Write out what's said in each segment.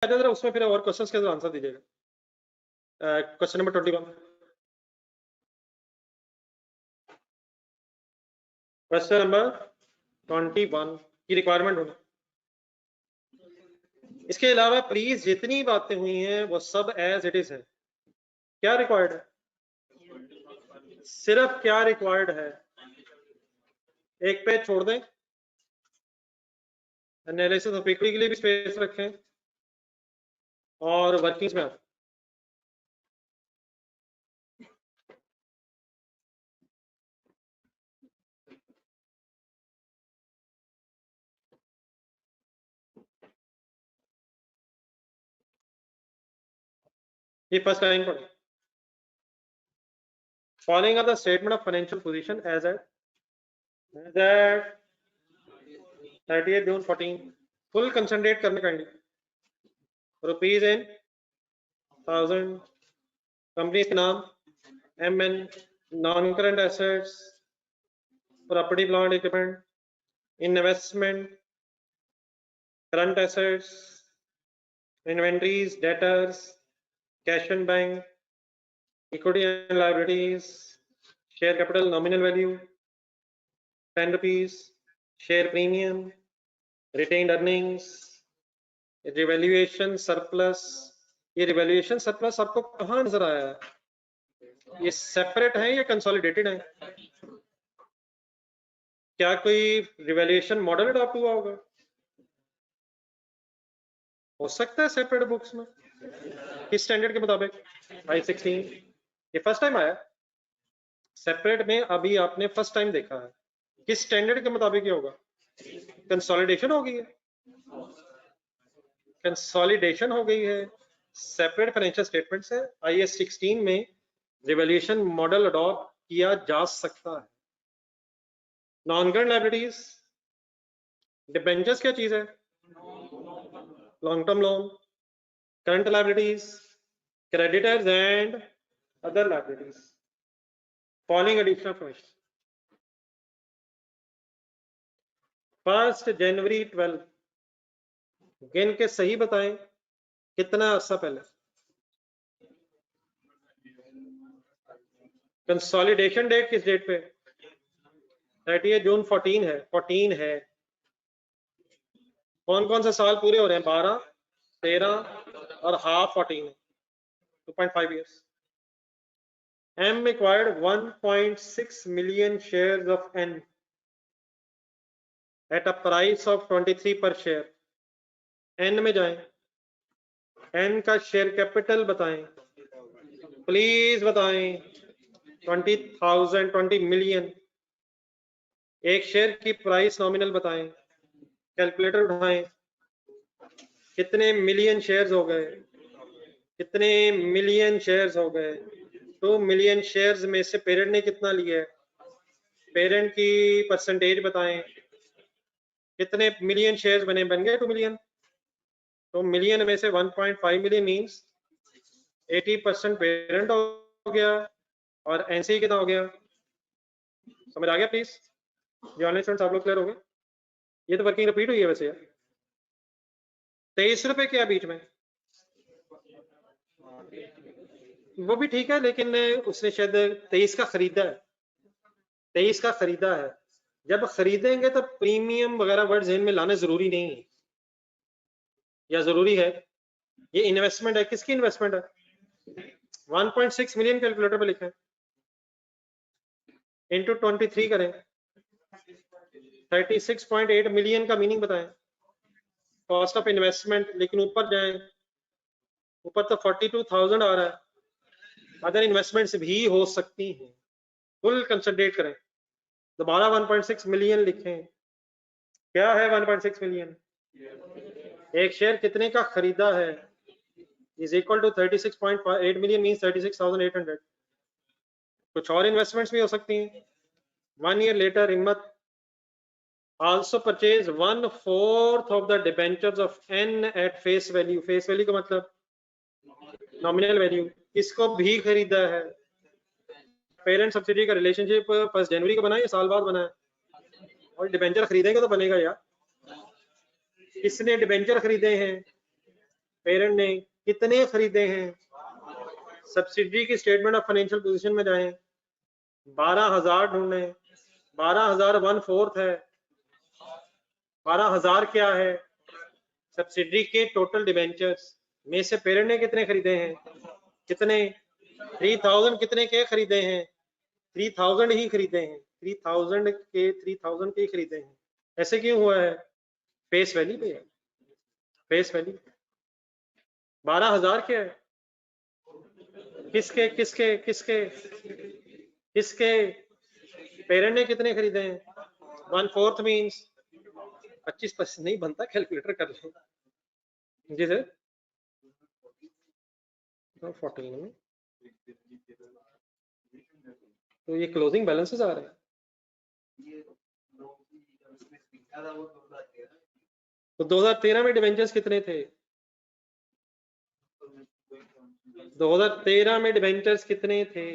जरा उसमें फिर और क्वेश्चंस के आंसर दीजिएगा। Question number 21। क्वेश्चन नंबर 21 की रिक्वायरमेंट होना। इसके अलावा प्लीज जितनी बातें हुई हैं वो सब एज इट इज है। क्या रिक्वायर्ड है? सिर्फ क्या रिक्वायर्ड है, एक पेज छोड़ दें, एनालिसिस ऑफ इक्विटी के लिए भी स्पेस रखें और वर्किंग्स में ये फर्स्ट लाइन पढ़े। Following are the statement of financial position as at 30th June 14। Full concentrate करने का रुपीज इन 1000, कंपनी के नाम MN, non current assets, property plant equipment, investment, current assets, inventories, debtors, cash and bank, equity and liabilities, share capital nominal value 10 rupees, share premium, retained earnings, revaluation surplus। ये revaluation surplus आपको कहाँ नजर आया है? ये separate है या consolidated है? क्या कोई रिवैल्यूएशन मॉडल अडॉप्ट हुआ होगा? हो सकता है सेपरेट बुक्स में। किस स्टैंडर्ड के मुताबिक? 516। ये फर्स्ट टाइम आया सेपरेट में, अभी आपने फर्स्ट टाइम देखा है। किस स्टैंडर्ड के मुताबिक ये होगा? कंसोलिडेशन हो गई है, कंसोलिडेशन हो गई है, सेपरेट फाइनेंशियल स्टेटमेंट्स है। IAS 16 में रिवैल्यूएशन मॉडल अडॉप्ट किया जा सकता है। नॉन करंट लायबिलिटीज, डिबेंचर्स क्या चीज है? Long term loan. Current liabilities, creditors and other liabilities. Following additional information. 1 जनवरी 12 गिन के सही बताएं कितना अर्सा पहले? कंसोलिडेशन डेट किस डेट पे? 30 जून 14 है। 14 है। कौन कौन से साल पूरे हो रहे हैं? 12, 13 और हाफ 14 है, 2.5 years। M acquired 1.6 million shares of N at a price of 23 per share। N में जाएं, N का शेयर कैपिटल बताएं, प्लीज बताएं। 20,000, 20 मिलियन। एक शेयर की प्राइस नॉमिनल बताएं, कैलकुलेटर उठाएं, कितने मिलियन शेयर्स हो गए? कितने मिलियन शेयर्स हो गए? 2 मिलियन शेयर्स में से पेरेंट ने कितना लिया है? पेरेंट की परसेंटेज बताएं। कितने मिलियन शेयर्स बन गए? 2 मिलियन। तो मिलियन में से 1.5 मिलियन मींस 80% पेरेंट हो गया और एनसी कितना हो गया? समझ आ गया प्लीज? ये ऑनलाइन स्टूडेंट्स आप लोग क्लियर हो गए? ये तो वर्किंग रिपीट हुई है वैसे यार। 23 रुपए क्या बीच में? वो भी ठीक है, लेकिन उसने शायद 23 का खरीदा है। 23 का खरीदा है। जब खरीदेंगे तो प्रीमियम वगैरह वर्ड ज़हन में लाना जरूरी नहीं है, या जरूरी है? ये इन्वेस्टमेंट है। किसकी इन्वेस्टमेंट है? 1.6 मिलियन कैलकुलेटर पे लिखा है, इंटू 23 करें, 36.8 मिलियन का मीनिंग बताएं। कॉस्ट ऑफ इन्वेस्टमेंट, लेकिन ऊपर जाएं, ऊपर तो 42,000 आ रहा है। अदर इन्वेस्टमेंट्स भी हो सकती हैं। फुल कंसंट्रेट करें, दोबारा 1.6 मिलियन लिखें। क्या है 1.6 मिलियन? एक शेयर कितने का खरीदा है? Is equal to 36.8 million means 36,800। कुछ और इन्वेस्टमेंट्स भी हो सकती हैं। 1 year later हिम्मत also purchase 1/4 of the debentures of N at face value। Face value का मतलब नॉमिनल वैल्यू। इसको भी खरीदा है। पेरेंट सब्सिडी का रिलेशनशिप 1 जनवरी को बना है या साल बाद बना है? और डिबेंचर खरीदेंगे तो बनेगा यार। किसने डिबेंचर खरीदे हैं? पेरेंट ने कितने खरीदे हैं। सब्सिडी की स्टेटमेंट ऑफ फाइनेंशियल पोजीशन में जाएं, 12,000 ढूंढें। 12,000 1/4 है। 12,000 क्या है? सब्सिडी के टोटल डिबेंचर्स में से पेरेंट ने कितने खरीदे हैं? कितने? 3,000 कितने के खरीदे हैं? 3,000 ही खरीदे हैं। 3,000 के ही खरीदे हैं। ऐसे क्यों हुआ है? फेस वैल्यू पे है। फेस वैल्यू 12,000 क्या है? किसके किसके किसके किसके? पेरेंट ने कितने खरीदे हैं? 1/4 मीन्स 25% नहीं बनता, कैलकुलेटर कर लो जी सर। 14 में तो ये क्लोजिंग बैलेंसेस आ रहे हैं। तो 2013 में डिवेंचर्स कितने थे? 2013 में डिवेंचर्स कितने थे?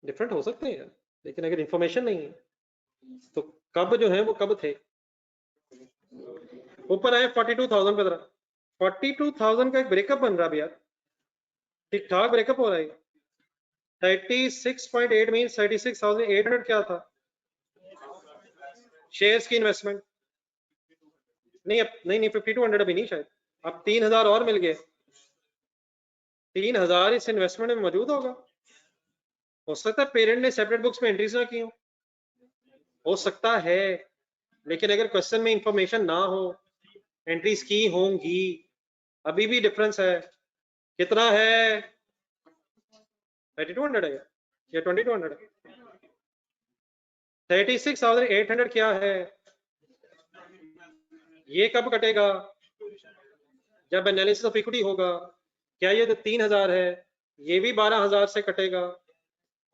डिफरेंट हो सकते हैं, लेकिन अगर इंफॉर्मेशन नहीं है तो कब जो है वो कब थे? ऊपर आए 42,000 पे तरह। 42,000 का एक ब्रेकअप बन रहा है यार, ठीक ठाक ब्रेकअप हो रहा है। 36.8 मीन 36,800 क्या था? शेयर्स की इन्वेस्टमेंट नहीं, अब नहीं 5200 अभी नहीं, शायद अब 3,000 और मिल गए। 3,000 इस इन्वेस्टमेंट में मौजूद होगा। हो सकता है पेरेंट ने सेपरेट बुक्स में एंट्रीज ना की हो सकता है, लेकिन अगर क्वेश्चन में इंफॉर्मेशन ना हो, एंट्रीज की होंगी। अभी भी डिफरेंस है। कितना है? 3200 है या 2200 है? 36,800 क्या है? ये कब कटेगा? जब एनालिसिस ऑफ इक्विटी होगा। क्या ये तो 3,000 है, ये भी 12,000 से कटेगा।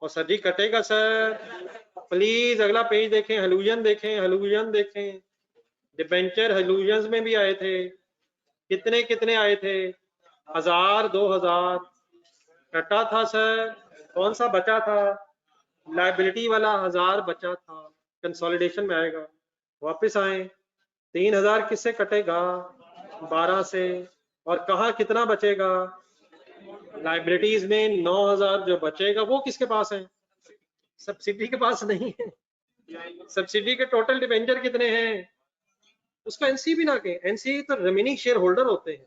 और सर जी कटेगा सर, प्लीज अगला पेज देखें, हलूजन देखें, हलूजन देखें। डिबेंचर हलूजन में भी आए थे। कितने कितने आए थे? 1,000 2,000 कटा था सर। कौन सा बचा था? लाइबिलिटी वाला 1,000 बचा था। कंसोलिडेशन में आएगा। वापस आए, 3,000 किससे कटेगा? 12 से। और कहा कितना बचेगा? लाइबिलिटीज में 9,000 जो बचेगा वो किसके पास है? सब्सिडी के पास नहीं है। सब्सिडी के टोटल डिबेंचर कितने हैं? उसका एनसी भी ना के, एनसी तो रिमेनिंग शेयर होल्डर होते हैं,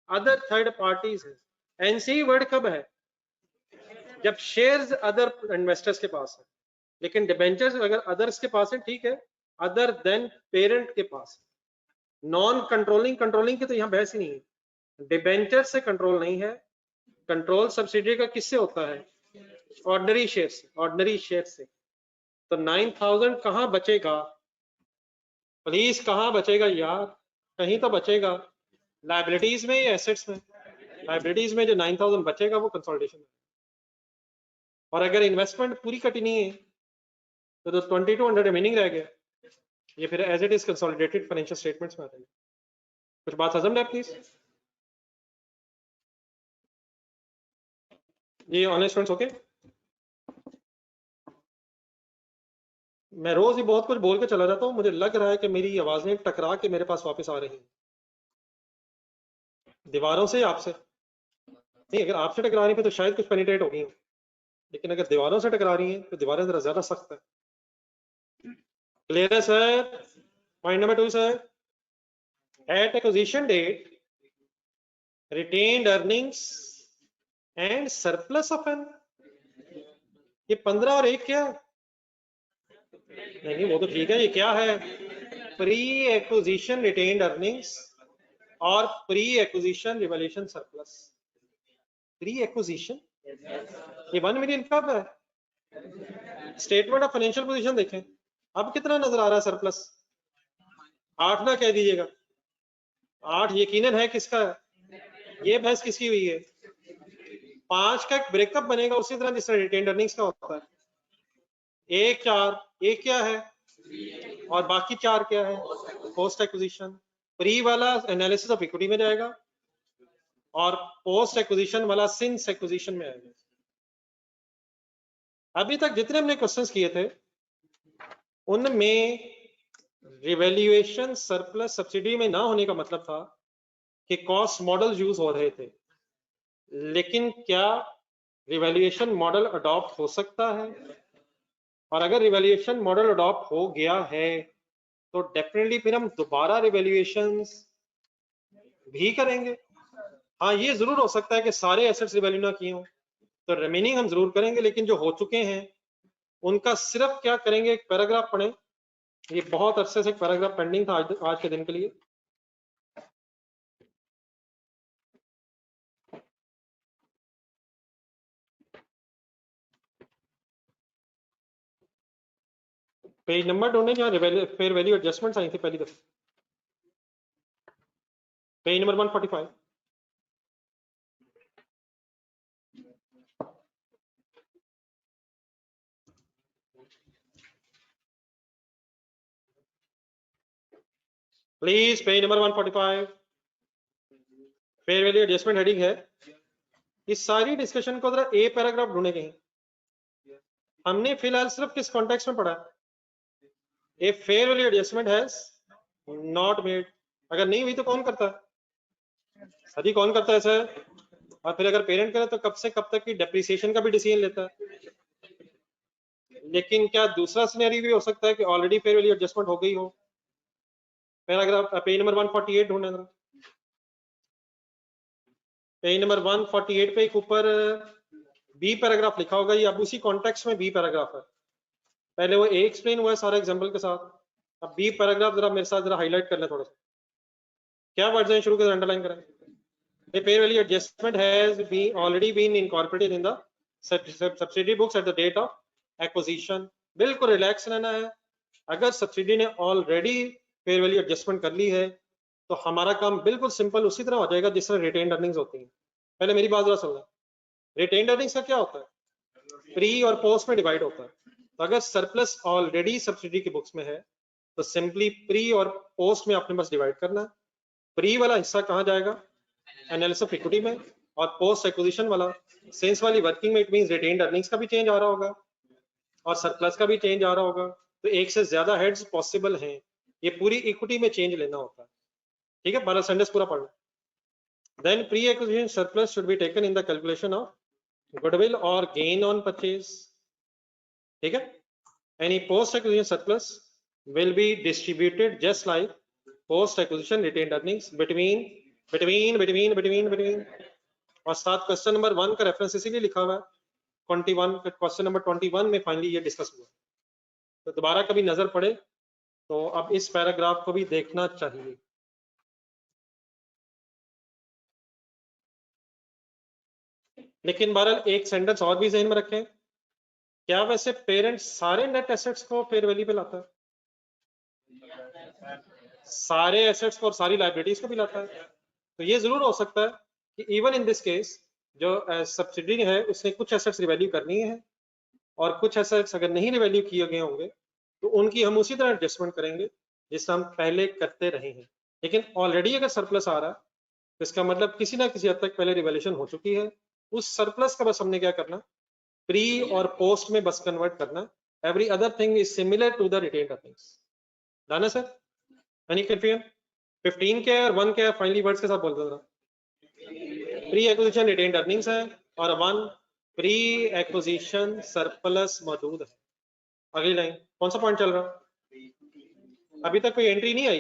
अदर थर्ड पार्टीज है। एनसी वर्ड कब है? जब शेयर्स अदर इन्वेस्टर्स के पास है। लेकिन डिबेंचर्स अगर अदर्स के पास है, ठीक है, अदर देन पेरेंट के पास है। नॉन कंट्रोलिंग, कंट्रोलिंग की तो यहाँ बहस ही नहीं है। डिबेंचर से कंट्रोल नहीं है। कंट्रोल सब्सिडी का किससे होता है? ऑर्डिनरी शेयर से, ऑर्डिनरी शेयर से। तो 9,000 कहाँ बचेगा? प्लीज कहाँ बचेगा यार? कहीं तो बचेगा। लाइबिलिटीज में या एसेट्स में? लाइबिलिटीज में जो 9,000 बचेगा वो कंसोलिडेशन में। और अगर इन्वेस्टमेंट पूरी कटी नहीं है तो 2,200 रिमेनिंग रह गया। ये फिर as it is consolidated financial statements में आ जाएगा। कुछ बात हजम है प्लीज? ये ऑनलाइन स्टूडेंट्स ओके? मैं रोज ही बहुत कुछ बोल के चला जाता हूँ, मुझे लग रहा है कि मेरी आवाजें टकरा के मेरे पास वापस आ रही हैं। दीवारों से, आपसे नहीं। अगर आपसे टकरा रही है तो शायद कुछ पेनिट्रेट हो गई, लेकिन अगर दीवारों से टकरा रही हैं तो दीवारें जरा ज्यादा सख्त है। क्लियर है sir? Point number 2 sir, at acquisition date retained earnings and surplus of an. ये 15 और 1 क्या? नहीं वो तो ठीक है, ये क्या है? प्री एक्विजिशन रिटेन्ड अर्निंग्स और pre acquisition revaluation surplus. Pre acquisition ये 1 मिलियन कब है? स्टेटमेंट ऑफ फाइनेंशियल पोजीशन देखें, अब कितना नजर आ रहा है सरप्लस? 8 ना कह दीजिएगा। 8 यकीनन है किसका? ये बहस किसकी हुई है? 5 का एक ब्रेकअप बनेगा उसी तरह जिस तरह रिटेन्ड अर्निंग्स का होता है। 1 4 1 क्या है और बाकी 4 क्या है? Post acquisition. प्री वाला एनालिसिस ऑफ इक्विटी में जाएगा और पोस्ट एक्विजिशन वाला सिंस एक्विजिशन में आएगा। अभी तक जितने हमने क्वेश्चंस किए थे उनमें रिवैल्यूएशन सरप्लस सब्सिडी में ना होने का मतलब था कि कॉस्ट मॉडल यूज हो रहे थे, लेकिन क्या रिवैल्यूएशन मॉडल अडॉप्ट हो सकता है? और अगर रिवैल्यूएशन मॉडल अडॉप्ट हो गया है तो डेफिनेटली फिर हम दोबारा रिवैल्यूएशंस भी करेंगे। हाँ, ये जरूर हो सकता है कि सारे एसेट्स रिवैल्यू ना किए हों, तो रिमेनिंग हम जरूर करेंगे, लेकिन जो हो चुके हैं उनका सिर्फ क्या करेंगे, एक पैराग्राफ पढ़ें। ये बहुत अरसे से एक पैराग्राफ पेंडिंग था आज के दिन के लिए। पेज नंबर ढूंढे जहाँ फेयर वैल्यू एडजस्टमेंट्स आई थी पहली दफा, page number 145। Please page number 145, fair value adjustment heading है। इस सारी डिस्कशन को जरा ए पैराग्राफ ढूंढे कहीं। हमने फिलहाल सिर्फ किस कॉन्टेक्स्ट में पढ़ा, a fair value adjustment has not made. अगर नहीं हुई तो कौन करता है? सभी कौन करता है सर? और फिर अगर पेरेंट करे तो कब से कब तक की डेप्रिसिएशन का भी डिसीजन लेता है। लेकिन क्या दूसरा सिनेरियो भी हो सकता है कि ऑलरेडी फेयर वैल्यू एडजस्टमेंट हो गई हो? पैराग्राफ पेज नंबर 148 ढूंढे जरा। पेज नंबर 148 पे एक ऊपर बी पैराग्राफ लिखा होगा, ये अब उसी कॉन्टेक्स्ट में बी पैराग्राफ है। पहले वो ए एक्सप्लेन हुआ है सारा एग्जांपल के साथ, अब बी पैराग्राफ जरा मेरे साथ जरा हाईलाइट कर ले थोड़ा सा। क्या वर्ड्स हैं, शुरू कर अंडरलाइन करें। The fair value adjustment has already been incorporated in the subsidiary books at the date of acquisition। बिल्कुल रिलैक्स रहना है। अगर सब्सिडी ने ऑलरेडी फेयर वैल्यू एडजस्टमेंट कर ली है तो हमारा काम बिल्कुल सिंपल उसी तरह हो जाएगा जिस तरह रिटेन्ड अर्निंग्स होती हैं। पहले मेरी बात जरा सुन लें। रिटेन्ड अर्निंग्स का क्या होता है? प्री और पोस्ट में डिवाइड होता है। तो अगर सरप्लस ऑलरेडी सब्सिडी की बुक्स में है तो सिंपली प्री और पोस्ट में अपने पास डिवाइड करना है। प्री वाला हिस्सा कहाँ जाएगा? एनालिसिस ऑफ इक्विटी में। और पोस्ट एक्विजिशन वाला सेंस वाली वर्किंग में, इट मींस रिटेन्ड अर्निंग्स का भी चेंज आ रहा होगा और सरप्लस का भी चेंज आ रहा होगा। तो एक से ज्यादा हेड्स पॉसिबल हैं, ये पूरी इक्विटी में चेंज लेना होता है। ठीक है, 12 सेंटेंस पूरा पढ़ना। Then pre acquisition surplus should be taken in the calculation of goodwill और गेन ऑन परचेज। ठीक है, any post acquisition surplus will be distributed just like post acquisition retained earnings between between between between between. और साथ question number 1 का reference इसीलिए लिखा हुआ है, 21 क्वेश्चन नंबर 21 में फाइनली ये डिस्कस हुआ। तो दोबारा कभी नजर पड़े तो अब इस पैराग्राफ को भी देखना चाहिए। लेकिन बहरहाल एक सेंटेंस और भी ज़हन में रखें, क्या वैसे पेरेंट्स सारे नेट एसेट्स को फेयर वैल्यू पे लाता है? सारे एसेट्स को और सारी लाइबिलिटीज को भी लाता है। तो ये जरूर हो सकता है कि इवन इन दिस केस जो सब्सिडी है उसने कुछ एसेट्स रिवैल्यू करनी है और कुछ एसेट्स अगर नहीं रिवैल्यू किए गए होंगे तो उनकी हम उसी तरह एडजस्टमेंट करेंगे जिससे हम पहले करते रहे हैं। लेकिन ऑलरेडी अगर सरप्लस आ रहा है तो इसका मतलब किसी ना किसी हद तक पहले रिवैल्यूएशन हो चुकी है। उस सरप्लस का बस हमने क्या करना, प्री और पोस्ट में बस कन्वर्ट करना। Every other thing is similar to the retained earnings. Done है सर? Any confusion? 15 क्या है और 1 क्या है, फाइनली वर्ड्स के साथ बोल दो जरा। प्री एक्विजिशन रिटेन्ड अर्निंग्स है और 1 प्री एक्विजिशन सरप्लस मौजूद है। अगली लाइन कौन सा पॉइंट चल रहा? अभी तक कोई एंट्री नहीं आई।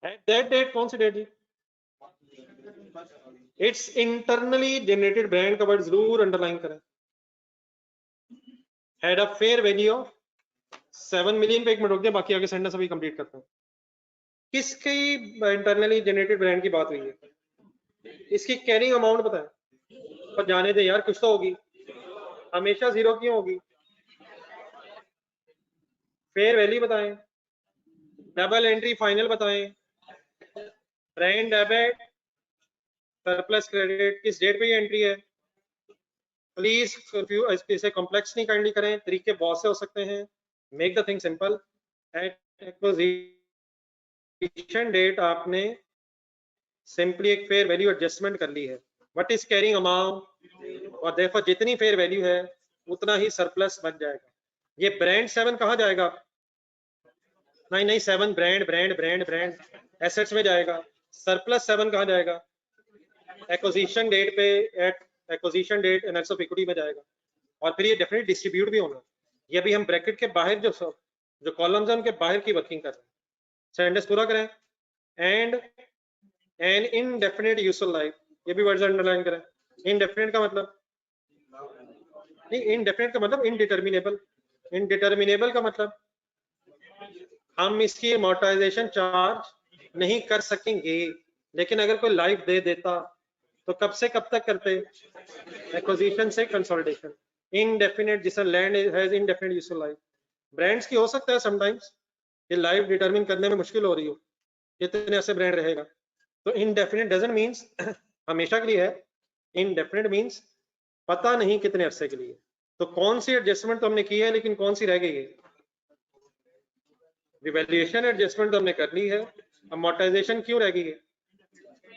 एट दैट डेट कौन सी डेट जी? इट्स इंटरनली जनरेटेड ब्रांड का वर्ड जरूर अंडरलाइन करें। Had a fair value of 7 million पे एक मिनट रुक जाए, बाकी आगे सेंटेंस अभी कंप्लीट करते हैं। किसकी इंटरनली जनरेटेड ब्रांड की बात हुई है? इसकी कैरिंग अमाउंट पता है? पर जाने दे यार, कुछ तो होगी, हमेशा जीरो क्यों होगी? फेयर वैल्यू बताएं, डबल एंट्री फाइनल बताएं, ब्रांड डेबिट सरप्लस क्रेडिट किस डेट पे ये एंट्री है? प्लीज इसे कॉम्प्लेक्स नहीं काइंडली करें, तरीके बहुत से हो सकते हैं। Make the thing simple. At acquisition date आपने सिंपली एक फेयर वैल्यू एडजस्टमेंट कर ली है। व्हाट इज कैरिंग अमाउंट, और देखो जितनी फेयर वैल्यू है उतना ही सरप्लस बन जाएगा। ये ब्रांड 7 कहाँ जाएगा? नहीं 7 ब्रांड एसेट्स में जाएगा। सरप्लस 7 कहाँ जाएगा? एक्विजिशन डेट पे, at acquisition date analysis of equity में जाएगा। और फिर ये डेफिनेट डिस्ट्रीब्यूट भी होना। ये भी हम ब्रैकेट के बाहर जो कॉलम्स हैं उनके बाहर की वर्किंग कर रहे हैं। सेंटेंस पूरा करें। And an indefinite useful life, ये भी वर्ड्स अंडरलाइन करें। इनडेफिनेट का मतलब नहीं, इनडेफिनेट का मतलब इनडिटर्मिनेबल। इनडिटर्मिनेबल का मतलब हम इसकी अमोर्टाइजेशन चार्ज नहीं कर सकेंगे, लेकिन अगर कोई लाइफ दे देता तो कब से कब तक करते? एक्विजिशन से कंसोलिडेशन। इनडेफिनेट, जिससे land has indefinite useful life. Brands की हो सकता है समटाइम्स ये लाइफ डिटरमिन करने में मुश्किल हो रही हो, कितने ऐसे ब्रांड रहेगा। तो इनडेफिनेट डजंट मींस हमेशा के लिए है, इनडेफिनेट मींस पता नहीं कितने अरसे के लिए। तो कौन सी एडजस्टमेंट तो हमने की है, लेकिन कौन सी रह गई है? रिवैल्यूएशन एडजस्टमेंट तो हमने कर ली है, अमोर्टाइजेशन क्यों रह गई है?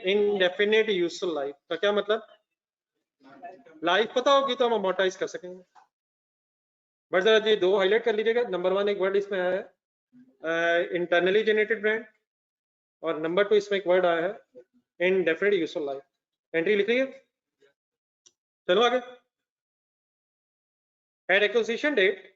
इनडेफिनेट यूजफुल लाइफ का क्या मतलब? लाइफ पता होगी तो हम अमोर्टाइज कर सकेंगे। बट जरा ये दो हाईलाइट कर लीजिएगा। नंबर 1 एक वर्ड इसमें आया है इंटरनली जनरेटेड ब्रांड, और नंबर 2 इसमें एक वर्ड आया है इनडेफिनेट यूजफुल लाइफ। एंट्री लिख रही है, चलो आगे। Eight acquisition date